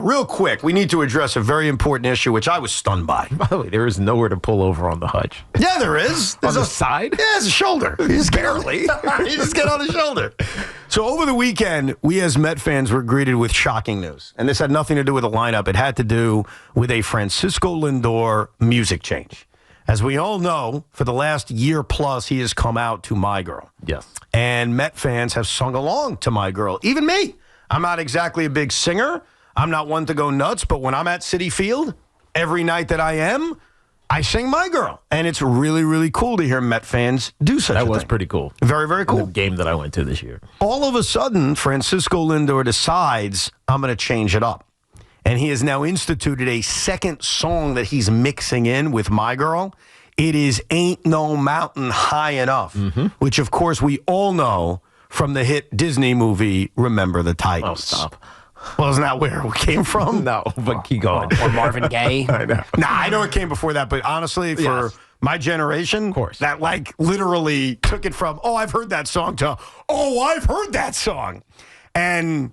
real quick, we need to address a very important issue, which I was stunned by. By the way, there is nowhere to pull over on the hutch. Yeah, there is. There's on the side? Yeah, there's a shoulder. Barely. You just get on the shoulder. So over the weekend, we as Met fans were greeted with shocking news. And this had nothing to do with the lineup. It had to do with a Francisco Lindor music change. As we all know, for the last year plus, he has come out to My Girl. Yes. And Met fans have sung along to My Girl. Even me. I'm not exactly a big singer. I'm not one to go nuts. But when I'm at Citi Field, every night that I am, I sing My Girl. And it's really, really cool to hear Met fans do such a thing. That was pretty cool. Very, very cool. The game that I went to this year. All of a sudden, Francisco Lindor decides, I'm going to change it up. And he has now instituted a second song that he's mixing in with My Girl. It is Ain't No Mountain High Enough, which, of course, we all know from the hit Disney movie, Remember the Titans. Oh, stop. Well, isn't that where it came from? No, but keep going. Or Marvin Gaye. I know. Nah, I know it came before that, but honestly, for my generation, of course, that like literally took it from, oh, I've heard that song to, oh, I've heard that song. And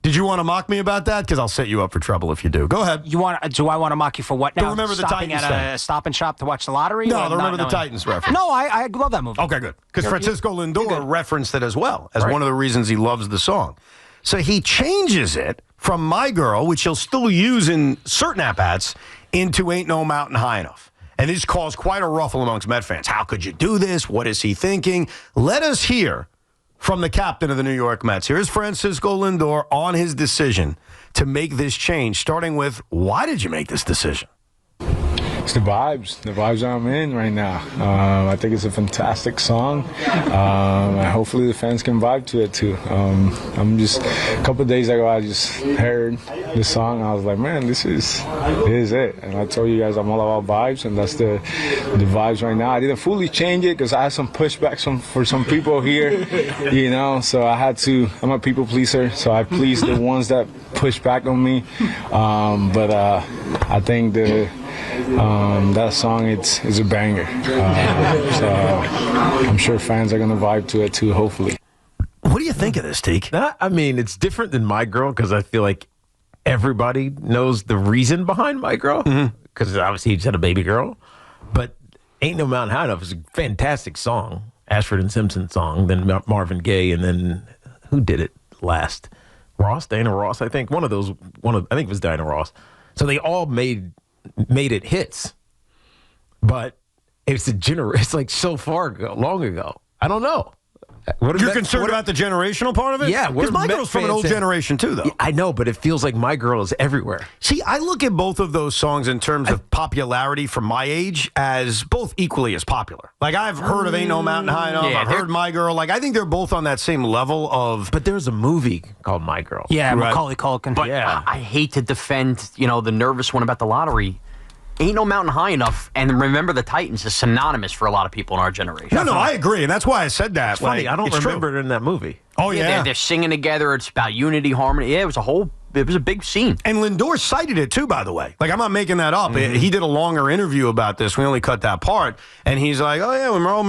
did you want to mock me about that? Because I'll set you up for trouble if you do. Go ahead. Do I want to mock you for what now? Don't Remember the Stopping Titans at a Stop and Shop to watch the lottery? No, the Remember the Titans reference. No, I love that movie. Okay, good. Because Francisco Lindor referenced it as well as one of the reasons he loves the song. So he changes it from My Girl, which he'll still use in certain at-bats, into Ain't No Mountain High Enough. And this caused quite a ruffle amongst Met fans. How could you do this? What is he thinking? Let us hear from the captain of the New York Mets. Here's Francisco Lindor on his decision to make this change, starting with, why did you make this decision? It's the vibes I'm in right now. I think it's a fantastic song. Hopefully the fans can vibe to it too. I'm just, a couple of days ago, I just heard the song. I was like, man, this is it. And I told you guys I'm all about vibes, and that's the vibes right now. I didn't fully change it because I had some pushback for some people here, so I had to, I'm a people pleaser, so I pleased the ones that push back on me. But I think that song is a banger. So I'm sure fans are going to vibe to it too, hopefully. What do you think of this, Teak? I mean, it's different than My Girl because I feel like everybody knows the reason behind My Girl because obviously he just had a baby girl. But Ain't No Mountain High Enough is a fantastic song. Ashford and Simpson song, then Marvin Gaye, and then who did it last? Diana Ross, I think. I think it was Diana Ross. So they all made it hits, but it's like so long ago. I don't know. You're concerned about the generational part of it? Yeah. Because My Girl's from an old generation, too, though. Yeah, I know, but it feels like My Girl is everywhere. See, I look at both of those songs in terms of popularity from my age as both equally as popular. Like, I've heard of Ain't No Mountain High Enough. I've heard My Girl. Like, I think they're both on that same level of... But there's a movie called My Girl. Yeah, Macaulay Culkin. But I hate to defend, the nervous one about the lottery. Ain't No Mountain High Enough, and Remember the Titans is synonymous for a lot of people in our generation. No, I agree, and that's why I said that. It's funny, I don't remember it in that movie. Oh, yeah. They're singing together. It's about unity, harmony. Yeah, it was a big scene. And Lindor cited it, too, by the way. Like, I'm not making that up. He did a longer interview about this. We only cut that part. And he's like, oh, yeah, we all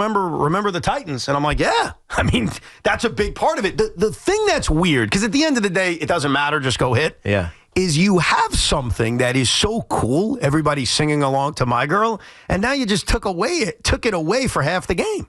remember the Titans. And I'm like, yeah. I mean, that's a big part of it. The thing that's weird, because at the end of the day, it doesn't matter. Just go hit. Yeah. Is you have something that is so cool, everybody's singing along to My Girl, and now you just took it away for half the game.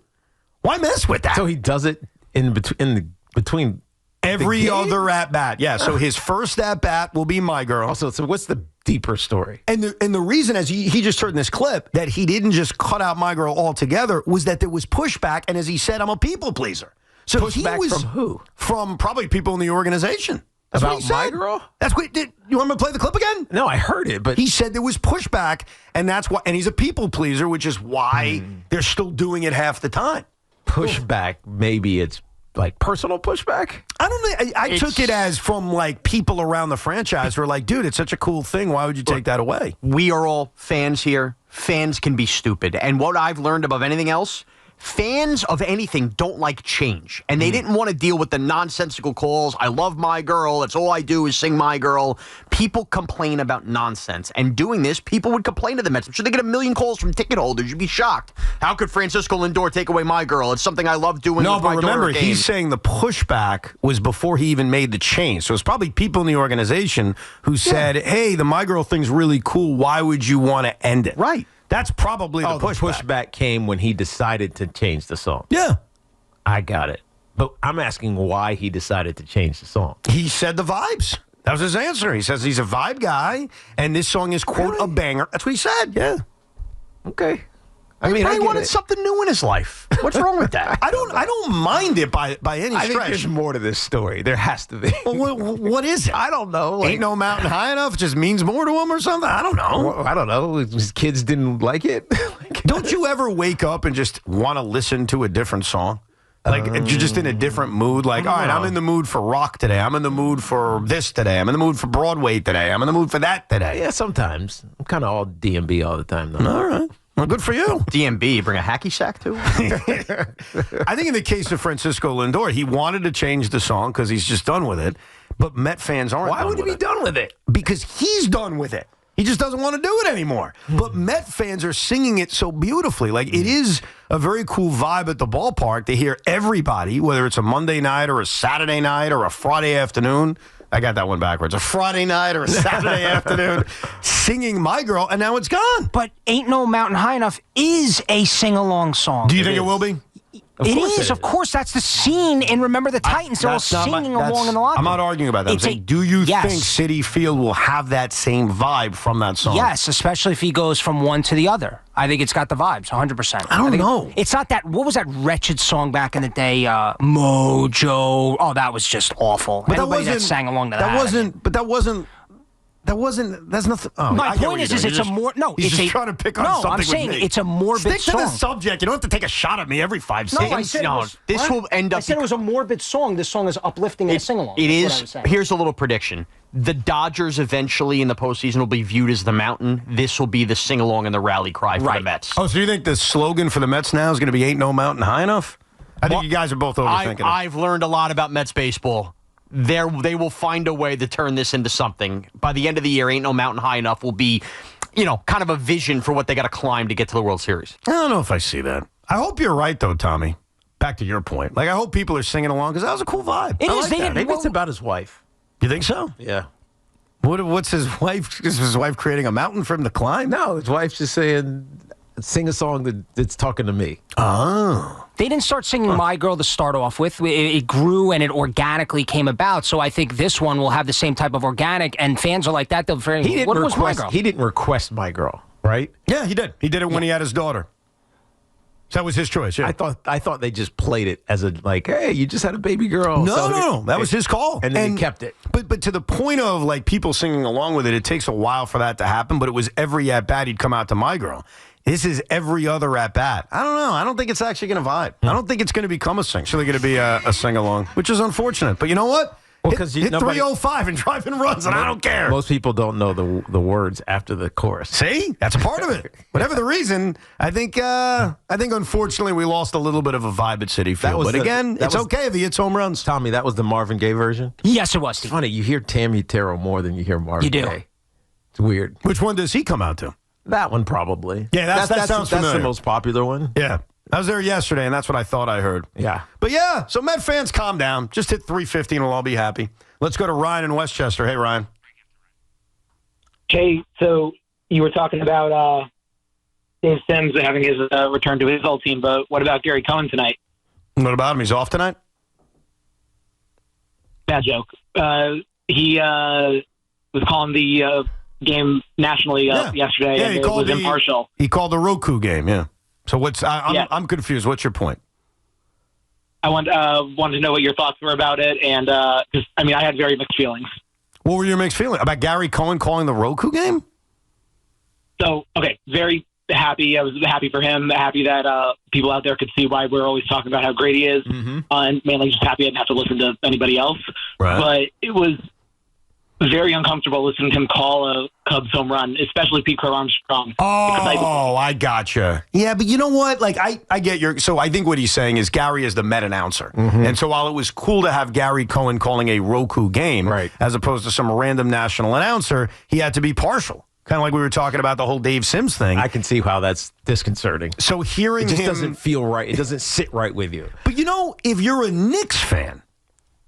Why mess with that? So he does it in between every other at bat. Yeah. So his first at bat will be My Girl. Also, so what's the deeper story? And the reason, as he just heard in this clip, that he didn't just cut out My Girl altogether was that there was pushback, and as he said, I'm a people pleaser. So pushback from who? From probably people in the organization. That's about what he said. My Girl? That's what you want me to play the clip again? No, I heard it, but he said there was pushback, and that's why. And he's a people pleaser, which is why they're still doing it half the time. Pushback, maybe it's like personal pushback. I don't know. I took it as from like people around the franchise who are like, dude, it's such a cool thing. Why would you take that away? We are all fans here. Fans can be stupid, and what I've learned above anything else, fans of anything don't like change, and they didn't want to deal with the nonsensical calls. I love my girl. That's all I do is sing my girl. People complain about nonsense, and doing this, people would complain to the Mets. I'm sure they get a million calls from ticket holders. You'd be shocked. How could Francisco Lindor take away my girl? It's something I love doing. No, with but my remember, daughter he's saying the pushback was before he even made the change. So it's probably people in the organization who said, "Hey, the my girl thing's really cool. Why would you want to end it?" Right. That's probably the pushback. The pushback came when he decided to change the song. Yeah. I got it. But I'm asking why he decided to change the song. He said the vibes. That was his answer. He says he's a vibe guy, and this song is, quote, a banger. That's what he said. Yeah. Okay. I mean, he get wanted it. something new in his life. What's wrong with that? I don't mind it by any I think stretch. there's more to this story. There has to be. Well, what is it? I don't know. Ain't no mountain high enough. It just means more to him or something. I don't know. Well, I don't know. His kids didn't like it. Don't you ever wake up and just want to listen to a different song? Like you're just in a different mood. Like, all right, I'm in the mood for rock today. I'm in the mood for this today. I'm in the mood for Broadway today. I'm in the mood for that today. Yeah, sometimes. I'm kind of all DMB all the time, though. All right. Well, good for you. DMB, bring a hacky sack too? I think in the case of Francisco Lindor, he wanted to change the song because he's just done with it. But Met fans aren't. Why would he be done with it? Because he's done with it. He just doesn't want to do it anymore. But Met fans are singing it so beautifully. Like, it is a very cool vibe at the ballpark to hear everybody, whether it's a Monday night or a Saturday night or a Friday afternoon. I got that one backwards. A Friday night or a Saturday afternoon singing My Girl, and now it's gone. But Ain't No Mountain High Enough is a sing-along song. Do you think it will be? It is, of course. That's the scene in Remember the Titans. They're all singing along in the locker I'm room. not arguing about that. I'm saying, do you think Citi Field will have that same vibe from that song? Yes, especially if he goes from one to the other. I think it's got the vibes, 100%. I don't know. It's not that. What was that wretched song back in the day? Mojo. Oh, that was just awful. But Anybody that sang along to that. That's nothing. Oh, My point is it's a more. No, he's it's just trying to pick on something. I'm saying with me. it's a morbid Stick song. to the subject. You don't have to take a shot at me every 5 seconds. No, I said this will end up. I said it was a morbid song. This song is uplifting and a sing-along. It That's is. what I was saying. Here's a little prediction. The Dodgers eventually in the postseason will be viewed as the mountain. This will be the sing-along and the rally cry for the Mets. Oh, so you think the slogan for the Mets now is going to be "Ain't no mountain high enough"? I think you guys are both overthinking it. I've learned a lot about Mets baseball. They will find a way to turn this into something. By the end of the year, Ain't No Mountain High Enough will be, kind of a vision for what they got to climb to get to the World Series. I don't know if I see that. I hope you're right, though, Tommy. Back to your point. Like, I hope people are singing along because that was a cool vibe. It I is. like They that. didn't- Maybe it's about his wife. You think so? Yeah. What's his wife? Is his wife creating a mountain for him to climb? No, his wife's just saying, sing a song that's talking to me. Oh. They didn't start singing My Girl to start off with. It grew and it organically came about. So I think this one will have the same type of organic, and fans are like that. They'll very, what was My Girl? He didn't request My Girl, right? Yeah, he did. He did it when he had his daughter. So that was his choice, yeah. I thought they just played it as hey, you just had a baby girl. No. That was his call. And then he kept it. But to the point of, like, people singing along with it, it takes a while for that to happen, but it was every at-bat he'd come out to My Girl. This is every other at-bat. I don't know. I don't think it's actually going to vibe. I don't think it's going to become a sing. It's really going to be a sing-along, which is unfortunate. But you know what? Well, hit 305 and drive in runs, and I don't care. Most people don't know the words after the chorus. See? That's a part of it. Whatever the reason, I think unfortunately we lost a little bit of a vibe at Citi Field. But again, it's okay if he hits home runs. Tommy, that was the Marvin Gaye version? Yes, it was, It's Steve. funny. You hear Tammy Terrell more than you hear Marvin You do. Gaye. It's weird. Which one does he come out to? That one probably. Yeah, that sounds That's familiar. the most popular one. Yeah. I was there yesterday, and that's what I thought I heard. Yeah. But yeah, so Met fans, calm down. Just hit 350 and we'll all be happy. Let's go to Ryan in Westchester. Hey, Ryan. Hey, so you were talking about Dave Sims having his return to his old team, but what about Gary Cohen tonight? What about him? He's off tonight? Bad joke. He was calling the game nationally yesterday, and it was impartial. He called the Roku game, yeah. So I'm confused. What's your point? I wanted to know what your thoughts were about it, and because I had very mixed feelings. What were your mixed feelings about Gary Cohen calling the Roku game? So, okay, very happy. I was happy for him, happy that people out there could see why we're always talking about how great he is, and mainly just happy I didn't have to listen to anybody else. Right. But it was very uncomfortable listening to him call a Cubs home run, especially Pete Crow Armstrong. Oh, I gotcha. Yeah, but you know what? Like, I get your... So I think what he's saying is Gary is the Met announcer. Mm-hmm. And so while it was cool to have Gary Cohen calling a Roku game, as opposed to some random national announcer, he had to be partial. Kind of like we were talking about the whole Dave Sims thing. I can see how that's disconcerting. So hearing it just him... doesn't feel right. It doesn't sit right with you. But you know, if you're a Knicks fan,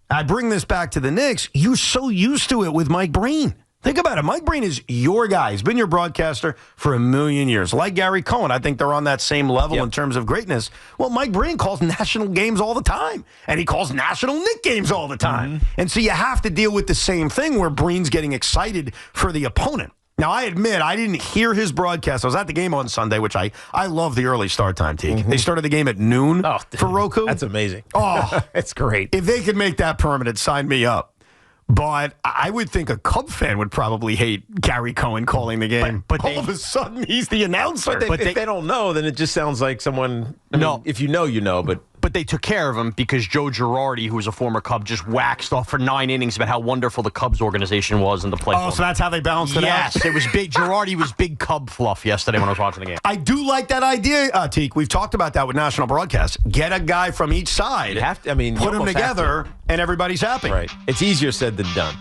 I bring this back to the Knicks, you're so used to it with Mike Breen. Think about it. Mike Breen is your guy. He's been your broadcaster for a million years. Like Gary Cohen, I think they're on that same level in terms of greatness. Well, Mike Breen calls national games all the time, and he calls national Knick games all the time. Mm-hmm. And so you have to deal with the same thing where Breen's getting excited for the opponent. Now, I admit, I didn't hear his broadcast. I was at the game on Sunday, which I love the early start time, Teague. Mm-hmm. They started the game at noon for Roku. That's amazing. Oh, it's great. If they could make that permanent, sign me up. But I would think a Cub fan would probably hate Gary Cohen calling the game. But all of a sudden, he's the announcer. But if they don't know, then it just sounds like someone... I mean, if you know, you know, but they took care of him because Joe Girardi, who was a former Cub, just waxed off for 9 innings about how wonderful the Cubs organization was in the play. Oh, so that's how they balanced it out? Yes, it was big. Girardi was big Cub fluff yesterday when I was watching the game. I do like that idea, Teak. We've talked about that with national broadcasts. Get a guy from each side, you have to, I mean, put them together, and everybody's happy. Right. It's easier said than done.